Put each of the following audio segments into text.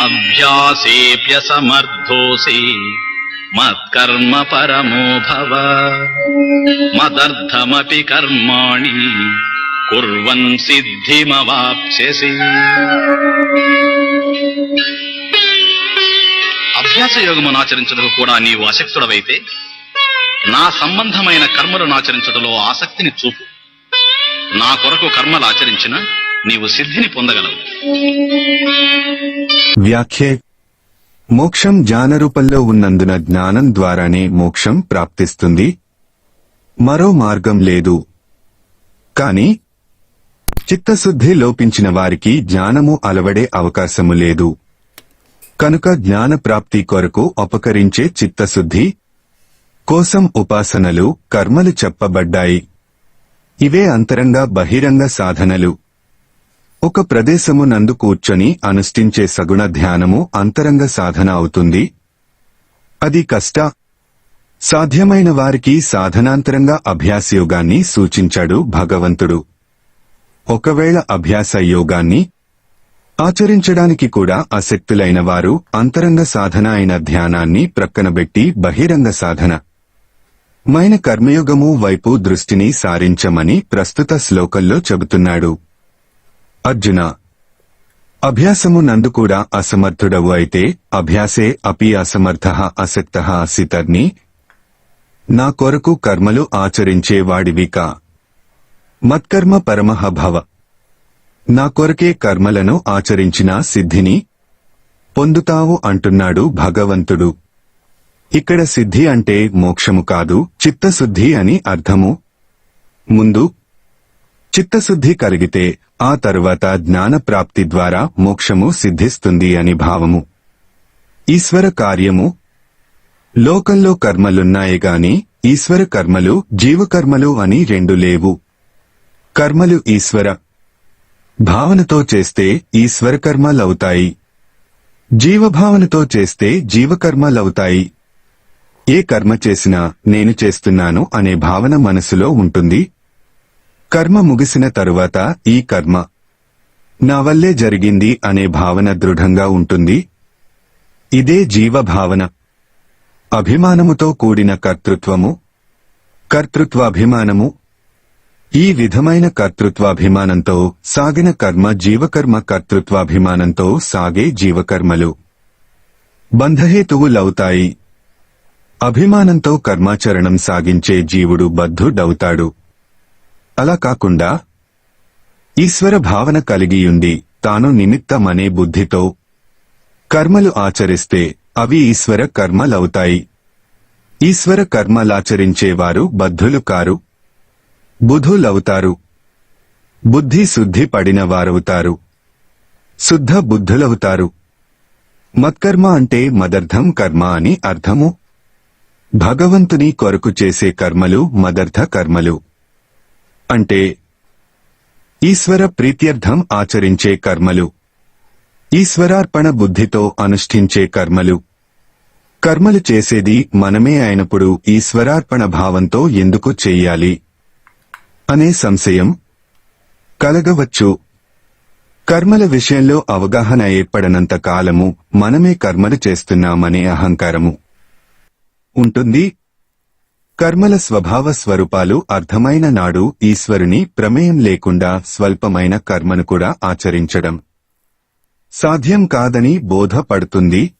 అభ్యాసేప్యసమర్థోసి మత్కర్మ పరమో భవ మదర్థమపి కర్మాణి కుర్వన్ సిద్ధిమవాప్స్యసి. అభ్యాస యోగమును ఆచరించటకు కూడా నీవు అశక్తుడవైతే నా సంబంధమైన కర్మలను ఆచరించటలో ఆసక్తిని చూపు. నా కొరకు కర్మలు ఆచరించిన నీవు సిద్ధిని పొందగలవు. వ్యాఖ్య: మోక్షం జ్ఞానరూపంలో ఉన్నందున జ్ఞానం ద్వారానే మోక్షం ప్రాప్తిస్తుంది, మరో మార్గం లేదు. కాని చిత్తశుద్ధి లోపించిన వారికి జ్ఞానము అలవడే అవకాశము లేదు. కనుక జ్ఞాన ప్రాప్తి కొరకు ఉపకరించే చిత్తశుద్ధి కోసం ఉపాసనలు, కర్మలు చెప్పబడ్డాయి. ఇవే అంతరంగ బహిరంగ సాధనలు. ఒక ప్రదేశము నందు కూర్చొని అనుష్ఠించే సగుణ ధ్యానము అంతరంగ సాధన అవుతుంది. అది సాధ్యమైన వారికి సాధనాంతరంగ అభ్యాసయోగాన్ని సూచించాడు భగవంతుడు. ఒకవేళ అభ్యాస యోగాన్ని ఆచరించడానికి కూడా ఆసక్తులైన వారు అంతరంగ సాధన అయిన ధ్యానాన్ని ప్రక్కనబెట్టి బహిరంగ సాధన మైన కర్మయోగము వైపు దృష్టిని సారించమని ప్రస్తుత శ్లోకంలో చెబుతున్నాడు. అర్జున, అభ్యాసము నందు కూడా అసమర్థుడవు అయితే అభ్యాసే అపి అసమర్థః అసక్తః అసి తర్ని. నా కొరకు కర్మలు ఆచరించే వాడివికా మత్కర్మ పరమః భవ. నా కొరకే కర్మలను ఆచరించిన సిద్ధిని పొందుతావు అంటున్నాడు భగవంతుడు. ఇక్కడ సిద్ధి అంటే మోక్షము కాదు, చిత్తశుద్ధి అని అర్థము. ముందు చిత్తశుద్ధి కలిగితే ఆ తరువాత జ్ఞాన ప్రాప్తి ద్వారా మోక్షము సిద్ధిస్తుంది అని భావము. ఈశ్వర కార్యము. లోకంలో కర్మలున్నాయే గాని ఈశ్వర కర్మలు, జీవకర్మలు అని రెండు లేవు. కర్మలు ఈశ్వర భావనతో చేస్తే ఈశ్వర కర్మలవుతాయి, జీవభావనతో చేస్తే జీవకర్మలవుతాయి. ఏ కర్మ చేసినా నేను చేస్తున్నాను అనే భావన మనసులో ఉంటుంది. కర్మ ముగిసిన తరువాత ఈ కర్మ నా వల్లే జరిగింది అనే భావన దృఢంగా ఉంటుంది. ఇదే జీవభావన. అభిమానముతో కూడిన కర్తృత్వము, కర్తృత్వాభిమానము. ఈ విధమైన కర్తృత్వాభిమానంతో సాగిన కర్మ జీవకర్మ, కర్తృత్వాభిమానంతో సాగే జీవకర్మలు బంధహేతువులవుతాయి. అభిమానంతో కర్మాచరణం సాగించే జీవుడు బద్ధుడవుతాడు. అలా కాకుండా ఈశ్వర భావన కలిగియుండి తాను నిమిత్తమనే బుద్ధితో కర్మలు ఆచరిస్తే అవి ఈశ్వర కర్మలవుతాయి. ఈశ్వర కర్మలాచరించేవారు బద్ధులు కారు, బుధులవుతారు. బుద్ధి శుద్ధి పడిన వారవుతారు, శుద్ధ బుద్ధులవుతారు. మత్కర్మ అంటే మదర్థం కర్మ అని అర్థము. భగవంతుని కొరకు చేసే కర్మలు మదర్థ కర్మలు. అంటే ఈశ్వర ప్రీత్యర్థం ఆచరించే కర్మలు, ఈశ్వరార్పణ బుద్ధితో అనుష్ఠించే కర్మలు. కర్మలు చేసేది మనమే అయినప్పుడు ఈశ్వరార్పణ భావంతో ఎందుకు చెయ్యాలి అనే సంశయం కలగవచ్చు. కర్మల విషయంలో అవగాహన ఏర్పడనంత కాలము మనమే కర్మలు చేస్తున్నామనే అహంకారము ఉంటుంది. కర్మల స్వభావ స్వరూపాలు అర్థమైన నాడు ఈశ్వరుని ప్రమేయం లేకుండా స్వల్పమైన కర్మను కూడా ఆచరించడం సాధ్యం కాదని బోధపడుతుంది.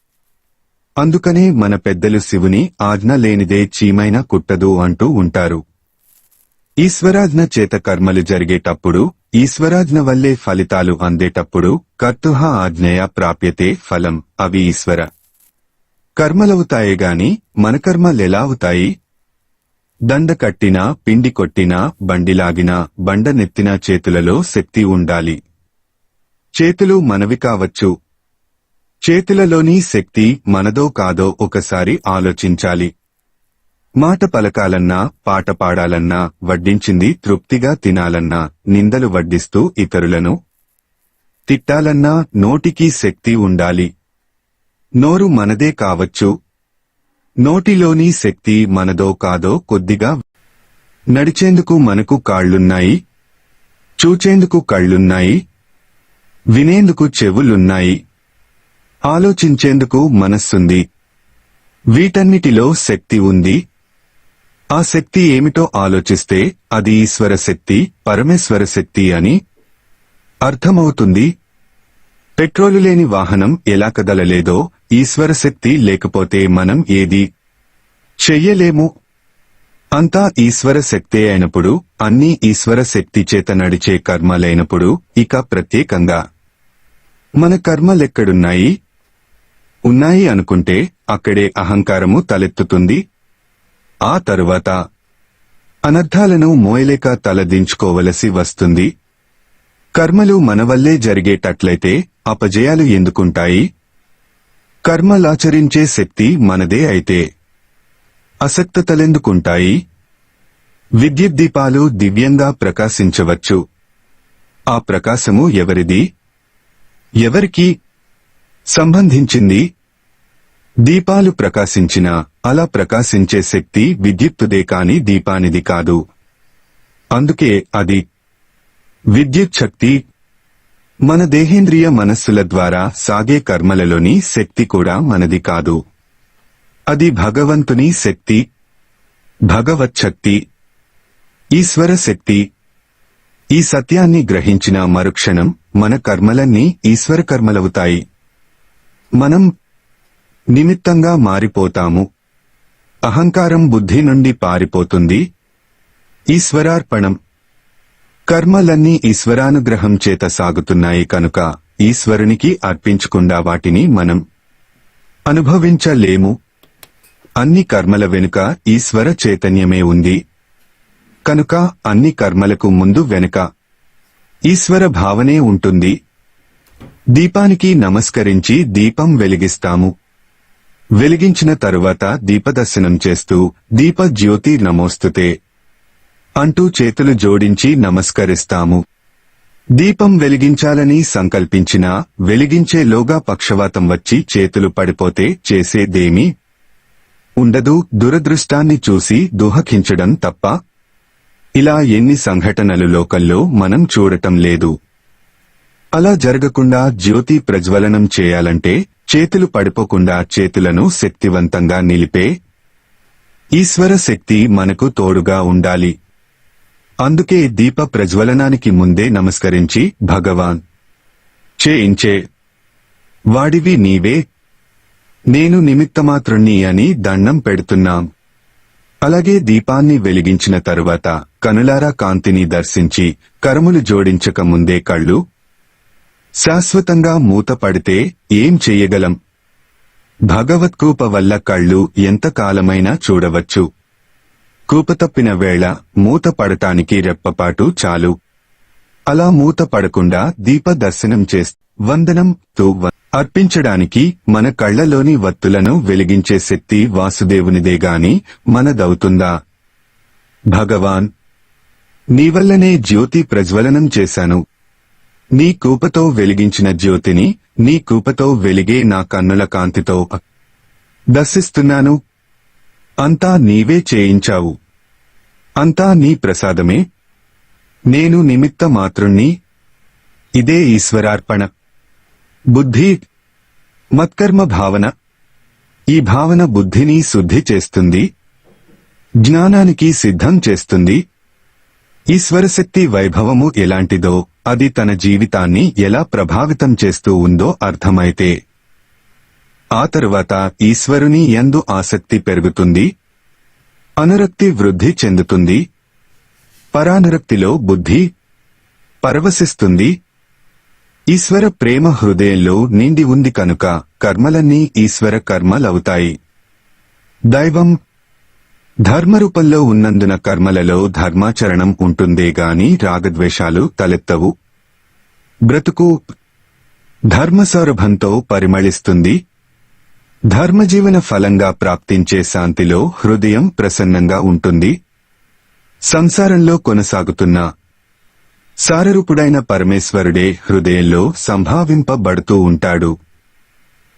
అందుకనే మన పెద్దలు శివుని ఆజ్ఞ లేనిదే చీమైనా కుట్టదు అంటూ ఉంటారు. ఈశ్వరాజ్ఞ చేత కర్మలు జరిగేటప్పుడు, ఈశ్వరాజ్ఞ వల్లే ఫలితాలు అందేటప్పుడు కర్తుః ఆజ్ఞయ ప్రాప్యతే ఫలం. అవి ఈశ్వర కర్మలవుతాయేగాని మన కర్మలెలా అవుతాయి? దండ కట్టినా, పిండి కొట్టినా, బండిలాగినా, బండ నెత్తినా చేతులలో శక్తి ఉండాలి. చేతులు మనవి కావచ్చు. చేతులలోని శక్తి మనదో కాదో ఒకసారి ఆలోచించాలి. మాట పలకాలన్నా, పాట పాడాలన్నా, వడ్డించింది తృప్తిగా తినాలన్నా, నిందలు వడ్డిస్తూ ఇతరులను తిట్టాలన్నా నోటికి శక్తి ఉండాలి. నోరు మనదే కావచ్చు. నోటిలోని శక్తి మనదో కాదో కొద్దిగా. నడిచేందుకు మనకు కాళ్లున్నాయి, చూచేందుకు కళ్లున్నాయి, వినేందుకు చెవులున్నాయి. ఆలోచించేందుకు మనస్సుంది. వీటన్నిటిలో శక్తి ఉంది. ఆ శక్తి ఏమిటో ఆలోచిస్తే అది ఈశ్వర శక్తి, పరమేశ్వర శక్తి అని అర్థమవుతుంది. పెట్రోలు లేని వాహనం ఎలా కదలలేదో, ఈశ్వర శక్తి లేకపోతే మనం ఏదీ చెయ్యలేము. అంతా ఈశ్వర శక్తే అయినప్పుడు, అన్నీ ఈశ్వర శక్తి చేత నడిచే కర్మలైనప్పుడు ఇక ప్రత్యేకంగా మన కర్మలెక్కడున్నాయి? ఉన్నాయి అనుకుంటే అక్కడే అహంకారము తలెత్తుతుంది. ఆ తరువాత అనర్థాలను మోయలేక తలదించుకోవలసి వస్తుంది. కర్మలు మన వల్లే జరిగేటట్లయితే అపజయాలు ఎందుకుంటాయి? కర్మలాచరించే శక్తి మనదే అయితే అసక్తతలెందుకుంటాయి? విద్యుత్ దీపాలు దివ్యంగా ప్రకాశించవచ్చు. ఆ ప్రకాశము ఎవరిది? ఎవరికి సంబంధించింది? దీపాలు ప్రకాశించినా అలా ప్రకాశించే శక్తి విద్యుత్తుదే కాని దీపానిది కాదు. అందుకే అది విద్యుత్ శక్తి. మన దేహేంద్రియ మనస్సుల ద్వారా సాగే కర్మలలోని శక్తి కూడా మనది కాదు. అది భగవంతుని శక్తి, భగవచ్చక్తి, ఈశ్వర శక్తి. ఈ సత్యాన్ని గ్రహించిన మరుక్షణం మన కర్మలన్నీ ఈశ్వర కర్మలవుతాయి. మనం నిమిత్తంగా మారిపోతాము. అహంకారం బుద్ధి నుండి పారిపోతుంది. ఈశ్వరార్పణం. కర్మలన్నీ ఈశ్వరానుగ్రహం చేత సాగుతున్నాయి కనుక ఈశ్వరునికి అర్పించకుండా వాటిని మనం అనుభవించలేము. అన్ని కర్మల వెనుక ఈశ్వర చైతన్యమే ఉంది కనుక అన్ని కర్మలకు ముందు వెనుక ఈశ్వర భావనే ఉంటుంది. దీపానికి నమస్కరించి దీపం వెలిగిస్తాము. వెలిగించిన తరువాత దీపదర్శనం చేస్తూ దీప జ్యోతి నమోస్తుతే అంటూ చేతులు జోడించి నమస్కరిస్తాము. దీపం వెలిగించాలని సంకల్పించినా వెలిగించేలోగా పక్షవాతం వచ్చి చేతులు పడిపోతే చేసేదేమీ ఉండదు. దురదృష్టాన్ని చూసి దుఃఖించడం తప్ప. ఇలా ఎన్ని సంఘటనలు లోకంలో మనం చూడటం లేదు. అలా జరగకుండా జ్యోతి ప్రజ్వలనం చేయాలంటే చేతులు పడిపోకుండా చేతులను శక్తివంతంగా నిలిపే ఈశ్వర శక్తి మనకు తోడుగా ఉండాలి. అందుకే దీప ప్రజ్వలనానికి ముందే నమస్కరించి భగవాన్ చేయించే వాడివి నీవే, నేను నిమిత్తమాత్రుణ్ణి అని దండం పెడుతున్నాం. అలాగే దీపాన్ని వెలిగించిన తరువాత కనులారా కాంతిని దర్శించి కరములు జోడించక ముందే కళ్ళు శాశ్వతంగా మూతపడితే ఏం చెయ్యగలం? భగవత్కృప వల్ల కళ్ళు ఎంతకాలమైనా చూడవచ్చు. కూపతప్పిన వేళ మూత పడటానికి రెప్పపాటు చాలు. అలా మూత పడకుండా దీప దర్శనం వందనం తో అర్పించడానికి మన కళ్లలోని వత్తులను వెలిగించే శక్తి వాసుదేవునిదేగాని మనదవుతుందా? భగవాన్, నీవల్లనే జ్యోతి ప్రజ్వలనం చేశాను. నీ కూపతో వెలిగించిన జ్యోతిని నీ కూపతో వెలిగే నా కన్నుల కాంతితో దర్శిస్తున్నాను. అంతా నీవే చేయించావు. అంతా నీ ప్రసాదమే. నేను నిమిత్త మాత్రుణ్ణి. ఇదే ఈశ్వరార్పణ. బుద్ధి మత్కర్మ భావన. ఈ భావన బుద్ధిని శుద్ధి చేస్తుంది, జ్ఞానానికి సిద్ధం చేస్తుంది. ఈశ్వరశక్తి వైభవము ఎలాంటిదో, అది తన జీవితాన్ని ఎలా ప్రభావితం చేస్తూ ఉందో అర్థమైతే ఆ తరువాత ఈశ్వరుని యందు ఆసక్తి పెరుగుతుంది, అనురక్తి వృద్ధి చెందుతుంది. పరానురక్తిలో బుద్ధి పరవశిస్తుంది. ఈశ్వర ప్రేమ హృదయంలో నిండి ఉంది కనుక కర్మలన్నీ ఈశ్వర కర్మలవుతాయి. దైవం ధర్మరూపంలో ఉన్నందున కర్మలలో ధర్మాచరణం ఉంటుందేగాని రాగద్వేషాలు తలెత్తవు. బ్రతుకు ధర్మసౌరభంతో పరిమళిస్తుంది. ధర్మజీవన ఫలంగా ప్రాప్తించే శాంతిలో హృదయం ప్రసన్నంగా ఉంటుంది. సంసారంలో కొనసాగుతున్న సారరూపుడైన పరమేశ్వరుడే హృదయంలో సంభావింపబడుతూ ఉంటాడు.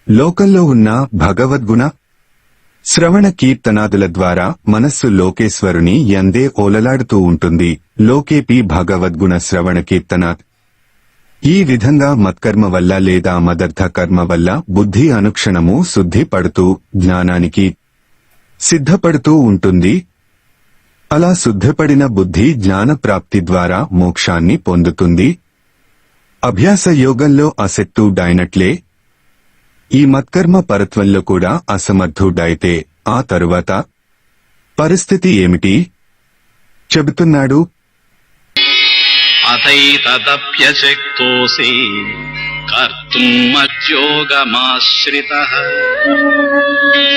లోకంలో ఉన్న భగవద్గుణ శ్రవణ కీర్తనాదుల ద్వారా మనస్సు లోకేశ్వరుని యందే ఓలలాడుతూ ఉంటుంది. లోకేపి భగవద్గుణ శ్రవణ కీర్తనాత్. ఈ విధంగా మత్కర్మ వల్ల లేదా మదర్థ కర్మ వల్ల బుద్ధి అనుక్షణము శుద్ధి పడుతూ జ్ఞానానికి సిద్ధపడుతూ ఉంటుంది. అలా శుద్ధపడిన బుద్ధి జ్ఞాన ప్రాప్తి ద్వారా మోక్షాన్ని పొందుతుంది. అభ్యాస యోగంలో అసక్తుడైనట్లే ఈ మత్కర్మ పరత్వంలో కూడా అసమర్థుడైతే ఆ తరువాత పరిస్థితి ఏమిటి చెబుతున్నాడు. అతైతదప్యశక్తోసి కర్తుం మజ్యోగమాశ్రితః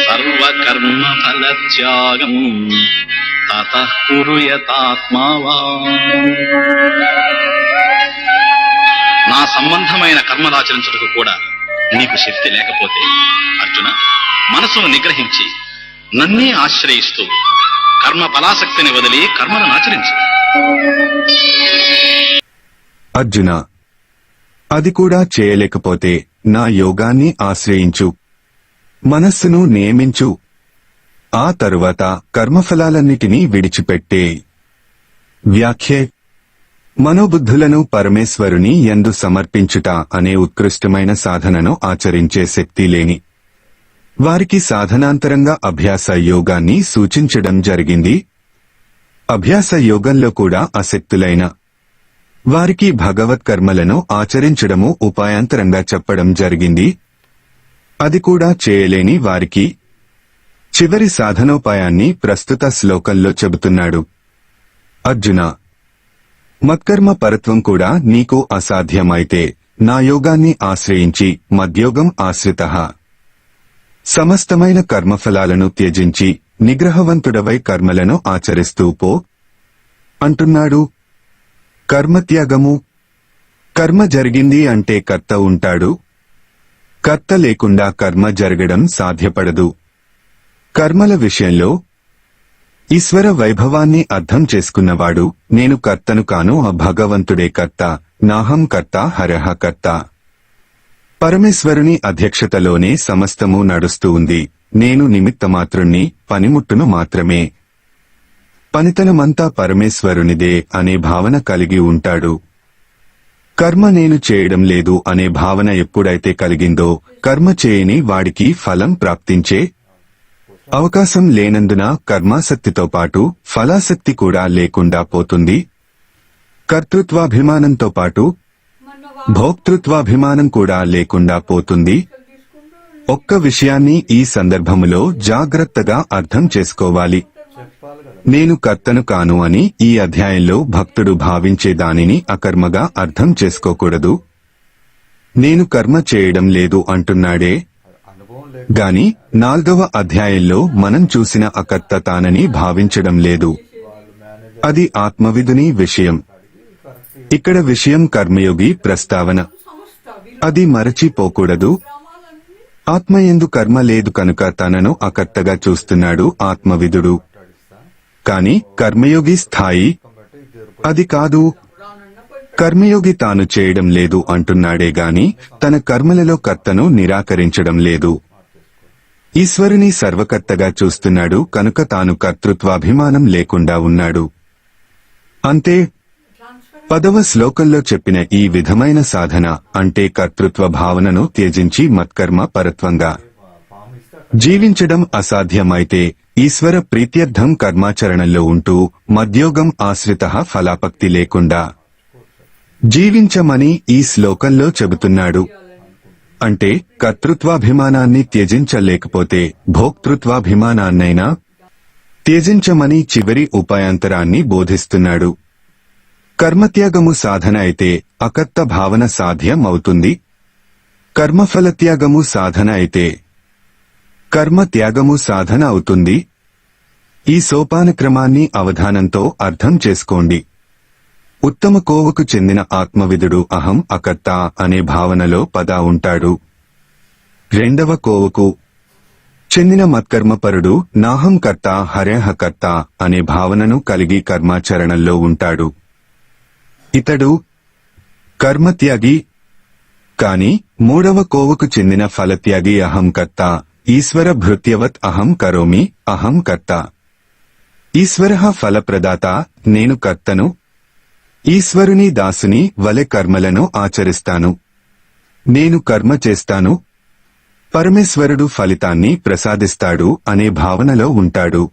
సర్వకర్మ ఫలత్యాగం తతః కురు యతాత్మావాన్. నా సంబంధమైన కర్మలాచరించుటకు కూడా నీకు శక్తి లేకపోతే అర్జున, మనసును నిగ్రహించి నన్నే ఆశ్రయిస్తూ కర్మ ఫలాసక్తిని వదిలి కర్మలను ఆచరించు. అర్జున, అది కూడా చేయలేకపోతే నా యోగాన్ని ఆశ్రయించు, మనస్సును నియమించు, ఆ తరువాత కర్మఫలాలన్నిటినీ విడిచిపెట్టే. వ్యాఖ్యే మనోబుద్ధులను పరమేశ్వరుని యందు సమర్పించుట అనే ఉత్కృష్టమైన సాధనను ఆచరించే శక్తి లేని వారికి సాధనాంతరంగా అభ్యాస యోగాన్ని సూచించడం జరిగింది. అభ్యాస యోగంలో కూడా అశక్తులైన వారికి భగవత్ కర్మలను ఆచరించడము ఉపాయాంతరంగా చెప్పడం జరిగింది. అది కూడా చేయలేని వారికి చివరి సాధనోపాయాన్ని ప్రస్తుత శ్లోకంలో చెబుతున్నాడు. అర్జున, మత్కర్మ పరత్వం కూడా నీకు అసాధ్యమైతే నా యోగాన్ని ఆశ్రయించి మద్యోగం ఆశ్రితః సమస్తమైన కర్మఫలాలను త్యజించి నిగ్రహవంతుడవై కర్మలను ఆచరిస్తూ పో అంటున్నాడు. కర్మత్యాగము. కర్మ జరిగింది అంటే కర్త ఉంటాడు. కర్త లేకుండా కర్మ జరగడం సాధ్యపడదు. కర్మల విషయంలో ఈశ్వర వైభవాన్ని అర్థం చేసుకున్నవాడు నేను కర్తను కాను, ఆ భగవంతుడే కర్త, నాహం కర్త హరః కర్త. పరమేశ్వరుని అధ్యక్షతలోనే సమస్తము నడుస్తూ ఉంది. నేను నిమిత్తమాత్రుణ్ణి, పనిముట్టును మాత్రమే. పనితనమంతా పరమేశ్వరునిదే అనే భావన కలిగి ఉంటాడు. కర్మ నేను చేయడం లేదు అనే భావన ఎప్పుడైతే కలిగిందో కర్మ చేయని వాడికి ఫలం ప్రాప్తించే అవకాశం లేనందున కర్మాసక్తితో పాటు ఫలాసక్తి కూడా లేకుండా పోతుంది. కర్తృత్వాభిమానంతో పాటు భోక్తృత్వాభిమానం కూడా లేకుండా పోతుంది. ఒక్క విషయాన్ని ఈ సందర్భములో జాగ్రత్తగా అర్థం చేసుకోవాలి. నేను కర్తను కాను అని ఈ అధ్యాయంలో భక్తుడు భావించే దానిని అకర్మగా అర్థం చేసుకోకూడదు. నేను కర్మ చేయడం లేదు అంటున్నాడే గాని 4వ అధ్యాయంలో మనం చూసిన అకర్త తానని భావించడం లేదు. అది ఆత్మవిదుని విషయం. ఇక్కడ విషయం కర్మయోగి ప్రస్తావన. అది మరచిపోకూడదు. ఆత్మయందు కర్మ లేదు కనుక తనను అకర్తగా చూస్తున్నాడు ఆత్మవిదుడు. కాని కర్మయోగి స్థాయి అది కాదు. కర్మయోగి తాను చేయడం లేదు అంటున్నాడే గాని తన కర్మలలో కర్తను నిరాకరించడం లేదు. ఈశ్వరుని సర్వకర్తగా చూస్తున్నాడు కనుక తాను కర్తృత్వాభిమానం లేకుండా ఉన్నాడు. అంతే. 10వ శ్లోకంలో చెప్పిన ఈ విధమైన సాధన అంటే కర్తృత్వ భావనను త్యజించి మత్కర్మ పరత్వంగా జీవించడం అసాధ్యమైతే ఈశ్వర ప్రీత్యర్థం కర్మాచరణలో ఉంటూ మద్యోగం ఆశ్రితః ఫలాపక్తి లేకుండా జీవించమని ఈ శ్లోకంలో చెబుతున్నాడు. అంటే కర్తృత్వాభిమానాన్ని త్యజించలేకపోతే భోక్తృత్వాభిమానాన్నైనా త్యజించమని చివరి ఉపాయాంతరాన్ని బోధిస్తున్నాడు. కర్మత్యాగము సాధన అయితే అకర్త భావన సాధ్యం అవుతుంది. కర్మఫలత్యాగము సాధన అయితే కర్మత్యాగము సాధన అవుతుంది. ఈ సోపానక్రమాన్ని అవధానంతో అర్థం చేసుకోండి. ఉత్తమ కోవకు చెందిన ఆత్మవిదుడు అహం అకర్త అనే భావనలో పదా ఉంటాడు. 2వ కోవకు చెందిన మత్కర్మపరుడు నాహం కర్త హరేహ కర్త అనే భావనను కలిగి కర్మాచరణలో ఉంటాడు. ఇతడు కర్మత్యాగి. కాని 3వ కోవకు చెందిన ఫలత్యాగి అహం కర్త ఈశ్వర భృత్యవత్ అహం కరోమి అహం కర్త. ఈశ్వరః ఫలప్రదాత, నేను కర్తను. ఈశ్వరుని దాసుని వలె కర్మలను ఆచరిస్తాను. నేను కర్మ చేస్తాను, పరమేశ్వరుడు ఫలితాన్ని ప్రసాదిస్తాడు అనే భావనలో ఉంటాడు.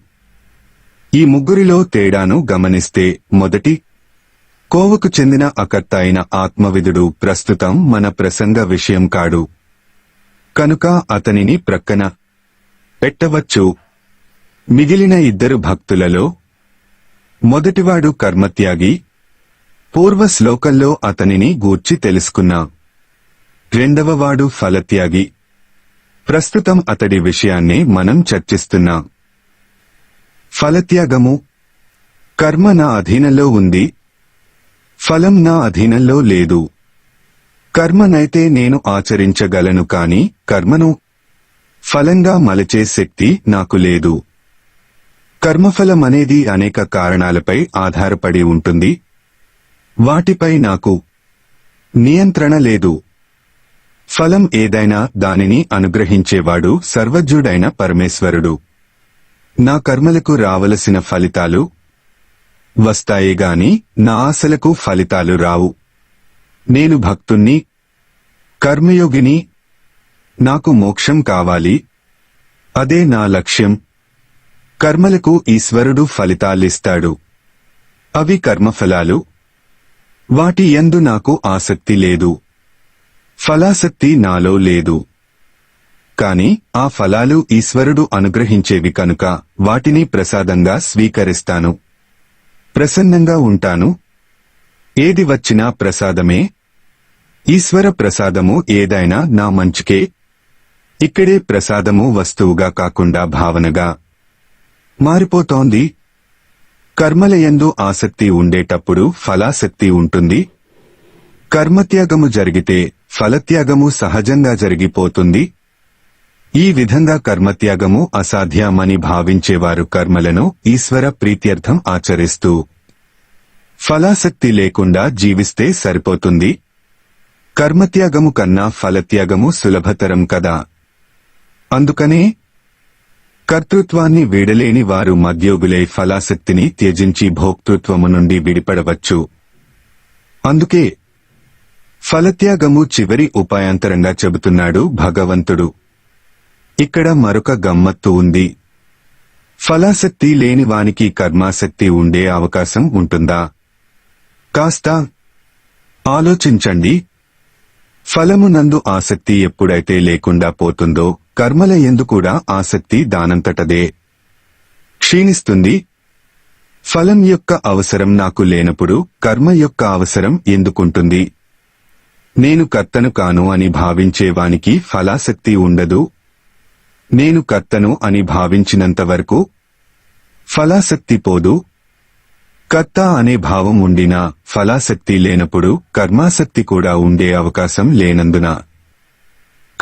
ఈ ముగ్గురిలో తేడాను గమనిస్తే మొదటి కోవకు చెందిన అకర్త అయిన ఆత్మవిదుడు ప్రస్తుతం మన ప్రసంగ విషయం కాడు. కనుక అతనిని ప్రక్కన పెట్టవచ్చు. మిగిలిన ఇద్దరు భక్తులలో మొదటివాడు కర్మత్యాగి. పూర్వ శ్లోకంలో అతనిని గూర్చి తెలుసుకున్నాం. రెండవవాడు ఫలత్యాగి. ప్రస్తుతం అతడి విషయాన్నే మనం చర్చిస్తున్నాం. ఫలత్యాగము. కర్మ నా అధీనంలో ఉంది, ఫలం నా అధీనంలో లేదు. కర్మనైతే నేను ఆచరించగలను కాని కర్మను ఫలంగా మలచే శక్తి నాకు లేదు. కర్మఫలమనేది అనేక కారణాలపై ఆధారపడి ఉంటుంది. వాటిపై నాకు నియంత్రణ లేదు. ఫలం ఏదైనా దానిని అనుగ్రహించేవాడు సర్వజ్ఞుడైన పరమేశ్వరుడు. నా కర్మలకు రావలసిన ఫలితాలు వస్తాయే గాని నా ఆశలకు ఫలితాలు రావు. నేను భక్తుణ్ణి, కర్మయోగిని. నాకు మోక్షం కావాలి, అదే నా లక్ష్యం. కర్మలకు ఈశ్వరుడు ఫలితాలిస్తాడు. అవి కర్మఫలాలు. వాటి యందు నాకు ఆసక్తి లేదు. ఫలాసక్తి నాలో లేదు. కాని ఆ ఫలాలు ఈశ్వరుడు అనుగ్రహించేవి కనుక వాటిని ప్రసాదంగా స్వీకరిస్తాను. ప్రసన్నంగా ఉంటాను. ఏది వచ్చినా ప్రసాదమే. ఈశ్వర ప్రసాదము ఏదైనా నా మంచికే. ఇక్కడే ప్రసాదము వస్తువుగా కాకుండా భావనగా మారిపోతోంది. కర్మలయందు ఆసక్తి ఉండేటప్పుడు ఫలాసక్తి ఉంటుంది. కర్మత్యాగము జరిగితే ఫలత్యాగము సహజంగా జరిగిపోతుంది. ఈ విధంగా కర్మత్యాగము అసాధ్యమని భావించేవారు కర్మలను ఈశ్వర ప్రీత్యర్థం ఆచరిస్తూ ఫలాసక్తి లేకుండా జీవిస్తే సరిపోతుంది. కర్మత్యాగము కన్నా ఫలత్యాగము సులభతరం కదా. అందుకనే కర్తృత్వాన్ని వీడలేని వారు మధ్యోగులై ఫలాసక్తిని త్యజించి భోక్తృత్వము నుండి విడిపడవచ్చు. అందుకే ఫలత్యాగము చివరి ఉపాయాంతరంగా చెబుతున్నాడు భగవంతుడు. ఇక్కడ మరొక గమ్మత్తు ఉంది. ఫలాసక్తి లేని వానికి కర్మాసక్తి ఉండే అవకాశం ఉంటుందా? కాస్త ఆలోచించండి. ఫలమునందు ఆసక్తి ఎప్పుడైతే లేకుండా పోతుందో కర్మల యందు కూడా ఆసక్తి దానంతటదే క్షీణిస్తుంది. ఫలం యొక్క అవసరం నాకు లేనప్పుడు కర్మ యొక్క అవసరం ఎందుకుంటుంది? నేను కర్తను కాను అని భావించేవానికి ఫలాసక్తి ఉండదు. నేను కర్తను అని భావించినంత వరకు ఫలాసక్తి పోదు. కర్త అనే భావం ఉండినా ఫలాసక్తి లేనప్పుడు కర్మాసక్తి కూడా ఉండే అవకాశం లేనందున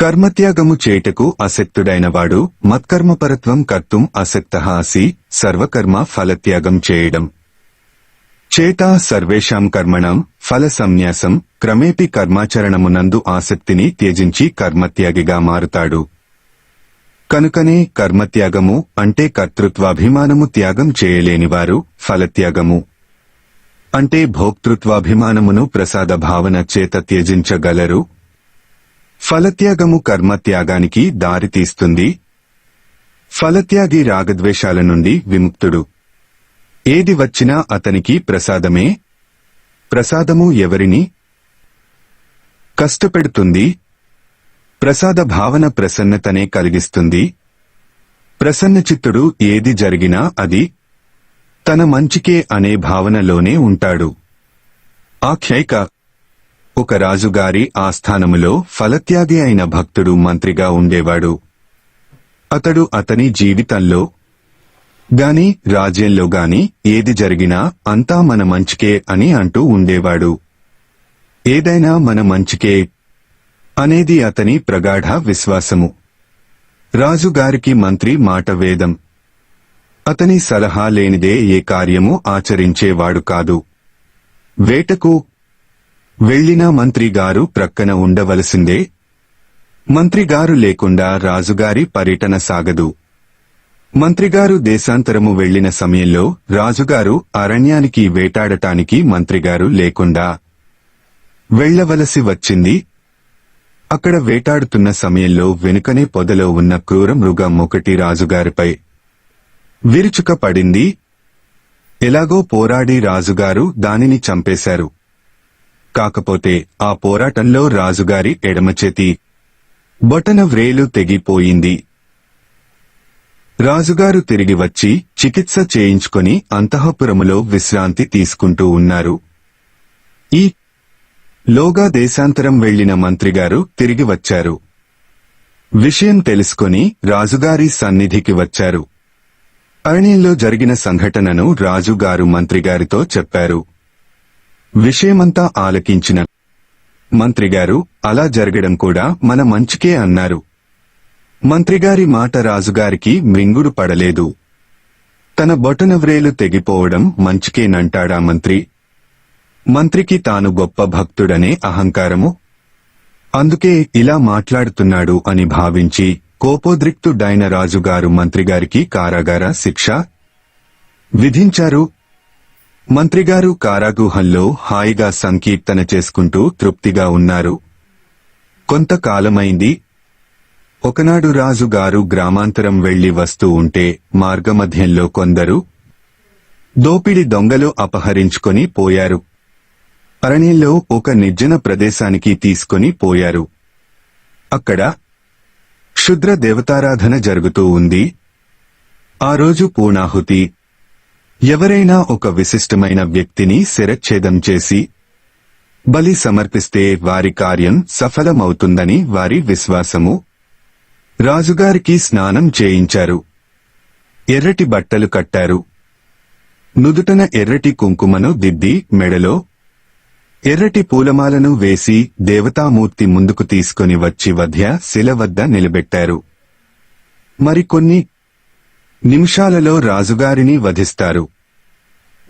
కర్మత్యాగము చేయుటకు అసక్తుడైనవాడు మత్కర్మపరత్వం కర్తుం అసక్తః అసి సర్వకర్మ ఫలత్యాగం చేయడం చేత సర్వేషాం కర్మణం ఫల సంన్యాసం క్రమేపి కర్మాచరణమునందు ఆసక్తిని త్యజించి కర్మత్యాగిగా మారుతాడు. కనుకనే కర్మత్యాగము అంటే కర్తృత్వాభిమానము త్యాగం చేయలేనివారు, ఫలత్యాగము అంటే భోక్తృత్వాభిమానమును ప్రసాద భావన చేత త్యజించగలరు. ఫలత్యాగము కర్మత్యాగానికి దారితీస్తుంది. ఫలత్యాగి రాగద్వేషాల నుండి విముక్తుడు. ఏది వచ్చినా అతనికి ప్రసాదమే. ప్రసాదము ఎవరిని కష్టపెడుతుంది? ప్రసాద భావన ప్రసన్నతనే కలిగిస్తుంది. ప్రసన్నచిత్తుడు ఏది జరిగినా అది తన మంచికే అనే భావనలోనే ఉంటాడు. ఆఖ్యాయిక. ఒక రాజుగారి ఆస్థానములో ఫలత్యాగి అయిన భక్తుడు మంత్రిగా ఉండేవాడు. అతడు అతని జీవితంలో గాని రాజ్యంలో గాని ఏది జరిగినా అంతా మన మంచికే అని అంటూ ఉండేవాడు. ఏదైనా మన మంచికే అనేది అతని ప్రగాఢ విశ్వాసము. రాజుగారికి మంత్రి మాట వేదం. అతని సలహా లేనిదే ఏ కార్యము ఆచరించేవాడు కాదు. వేటకు వెళ్లిన మంత్రిగారు ప్రక్కన ఉండవలసిందే. మంత్రిగారు లేకుండా రాజుగారి పర్యటన సాగదు. మంత్రిగారు దేశాంతరము వెళ్లిన సమయంలో రాజుగారు అరణ్యానికి వేటాడటానికి మంత్రిగారు లేకుండా వెళ్లవలసి వచ్చింది. అక్కడ వేటాడుతున్న సమయంలో వెనుకనే పొదలో ఉన్న క్రూర మృగం ఒకటి రాజుగారిపై విరుచుక పడింది. ఎలాగో పోరాడి రాజుగారు దానిని చంపేశారు. కాకపోతే ఆ పోరాటంలో రాజుగారి ఎడమచేతి బొటన వ్రేలు తెగిపోయింది. రాజుగారు తిరిగి వచ్చి చికిత్స చేయించుకొని అంతఃపురములో విశ్రాంతి తీసుకుంటూ ఉన్నారు. ఈ లోగా దేశాంతరం వెళ్లిన మంత్రిగారు తిరిగి వచ్చారు. విషయం తెలుసుకొని రాజుగారి సన్నిధికి వచ్చారు. అరణ్యంలో జరిగిన సంఘటనను రాజుగారు మంత్రిగారితో చెప్పారు. విషయమంతా ఆలకించిన మంత్రిగారు అలా జరగడం కూడా మన మంచికే అన్నారు. మంత్రిగారి మాట రాజుగారికి మింగుడు పడలేదు. తన బొటనవ్రేలు తెగిపోవడం మంచికేనంటాడా మంత్రి? మంత్రికి తాను గొప్ప భక్తుడనే అహంకారము. అందుకే ఇలా మాట్లాడుతున్నాడు అని భావించి కోపోద్రిక్తుడైన రాజుగారు మంత్రిగారికి కారాగార శిక్ష విధించారు. మంత్రిగారు కారాగృహంలో హాయిగా సంకీర్తన చేసుకుంటూ తృప్తిగా ఉన్నారు. కొంతకాలమైంది. ఒకనాడు రాజుగారు గ్రామాంతరం వెళ్లి వస్తూ ఉంటే మార్గమధ్యంలో కొందరు దోపిడి దొంగలు అపహరించుకొని పోయారు. అరణ్యంలో ఒక నిర్జన ప్రదేశానికి తీసుకొని పోయారు. అక్కడ క్షుద్ర దేవతారాధన జరుగుతూ ఉంది. ఆ రోజు పూర్ణాహుతి. ఎవరైనా ఒక విశిష్టమైన వ్యక్తిని శిరచ్ఛేదం చేసి బలి సమర్పిస్తే వారి కార్యం సఫలమవుతుందని వారి విశ్వాసము. రాజుగారికి స్నానం చేయించారు. ఎర్రటి బట్టలు కట్టారు. నుదుటన ఎర్రటి కుంకుమను దిద్ది మెడలో ఎర్రటి పూలమాలను వేసి దేవతామూర్తి ముందుకు తీసుకొని వచ్చి వధ్య శిల వద్ద నిలబెట్టారు. మరికొన్ని నిమిషాలలో రాజుగారిని వధిస్తారు.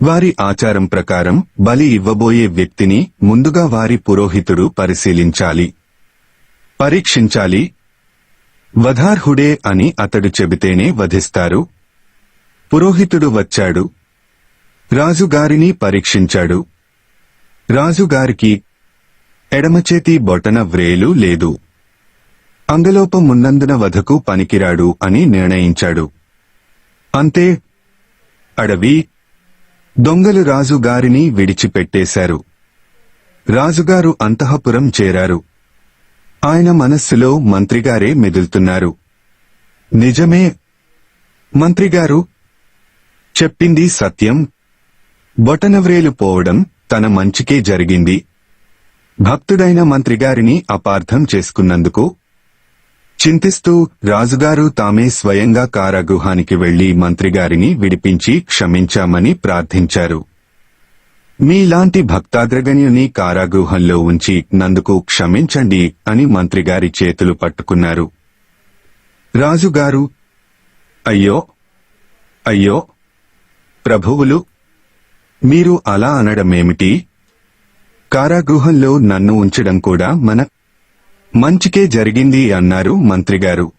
వారి ఆచారం ప్రకారం బలి ఇవ్వబోయే వ్యక్తిని ముందుగా వారి పురోహితుడు పరిశీలించాలి, పరీక్షించాలి. వధార్హుడే అని అతడు చెబితేనే వధిస్తారు. పురోహితుడు వచ్చాడు. రాజుగారిని పరీక్షించాడు. రాజుగారికి ఎడమచేతి బొటన వ్రేలు లేదు. అంగలోపమున్నందున వధకు పనికిరాడు అని నిర్ణయించాడు. అంతే. అడవి దొంగలు రాజుగారిని విడిచిపెట్టేశారు. రాజుగారు అంతఃపురం చేరారు. ఆయన మనస్సులో మంత్రిగారే మెదులుతున్నారు. నిజమే, మంత్రిగారు చెప్పింది సత్యం. బొటనవ్రేలు పోవడం తన మంచికే జరిగింది. భక్తుడైన మంత్రిగారిని అపార్థం చేసుకున్నందుకు చింతిస్తూ రాజుగారు తామే స్వయంగా కారాగృహానికి వెళ్లి మంత్రిగారిని విడిపించి క్షమించామని ప్రార్థించారు. మీలాంటి భక్తాగ్రగణ్యుని కారాగృహంలో ఉంచి నందుకు క్షమించండి అని మంత్రిగారి చేతులు పట్టుకున్నారు. రాజుగారు, అయ్యో అయ్యో ప్రభువులు, మీరు అలా అనడమేమిటి? కారాగృహంలో నన్ను ఉంచడం కూడా మన మంచికే జరిగింది అన్నారు మంత్రిగారు.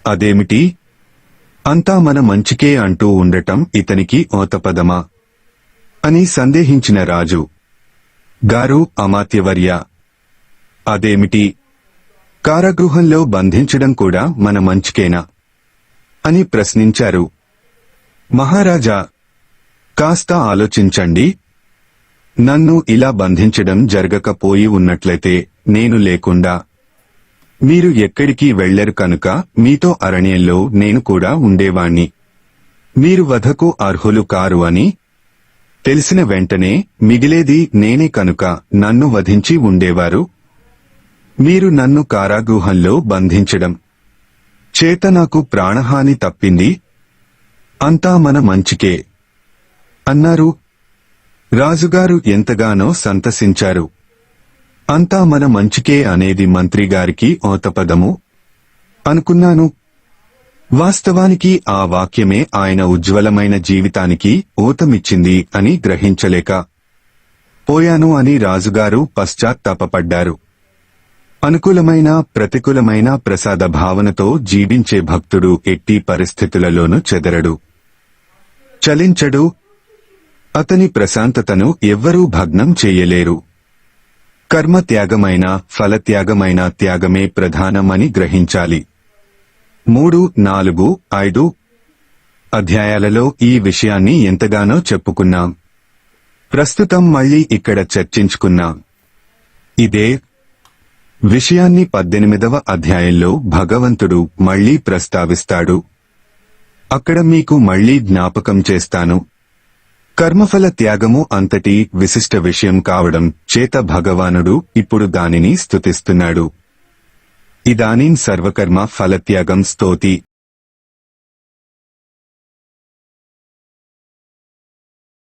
అదేమిటి? అంతా మన మంచికే అంటూ ఉండటం ఇతనికి ఓతపదమా అని సందేహించిన రాజు గారు, అమాత్యవర్య, అదేమిటి? కారాగృహంలో బంధించడం కూడా మన మంచికేనా అని ప్రశ్నించారు. మహారాజా, కాస్త ఆలోచించండి. నన్ను ఇలా బంధించడం జరగకపోయి ఉన్నట్లయితే నేను లేకుండా మీరు ఎక్కడికి వెళ్లరు కనుక మీతో అరణ్యంలో నేను కూడా ఉండేవాణ్ణి. మీరు వధకు అర్హులు కారు అని తెలిసిన వెంటనే మిగిలేది నేనే కనుక నన్ను వధించి ఉండేవారు. మీరు నన్ను కారాగృహంలో బంధించడం చేత నాకు ప్రాణహాని తప్పింది. అంతా మన మంచికే అన్నారు. రాజుగారు ఎంతగానో సంతసించారు. అంతా మన మంచికే అనేది మంత్రిగారికి ఓతపదము అనుకున్నాను. వాస్తవానికి ఆ వాక్యమే ఆయన ఉజ్వలమైన జీవితానికి ఊతమిచ్చింది అని గ్రహించలేక పోయాను అని రాజుగారు పశ్చాత్తాపపడ్డారు. అనుకూలమైన ప్రతికూలమైన ప్రసాద భావనతో జీవించే భక్తుడు ఎట్టి పరిస్థితులలోనూ చెదరడు, చలించడు. అతని ప్రశాంతతను ఎవ్వరూ భగ్నం చేయలేరు. కర్మ త్యాగమైన ఫలత్యాగమైన త్యాగమే ప్రధానమని గ్రహించాలి. 3, 4, 5 అధ్యాయాలలో ఈ విషయాన్ని ఎంతగానో చెప్పుకున్నాం. ప్రస్తుతం మళ్ళీ ఇక్కడ చర్చించుకున్నాం. ఇదే విషయాన్ని 18వ అధ్యాయంలో భగవంతుడు మళ్ళీ ప్రస్తావిస్తాడు. అక్కడ మీకు మళ్ళీ జ్ఞాపకం చేస్తాను. కర్మఫల త్యాగము అంతటి విశిష్ట విషయం కావడం చేత భగవానుడు ఇప్పుడు దానిని స్తుతిస్తున్నాడు. ఇదానీం సర్వకర్మ ఫలత్యాగం స్తోతి.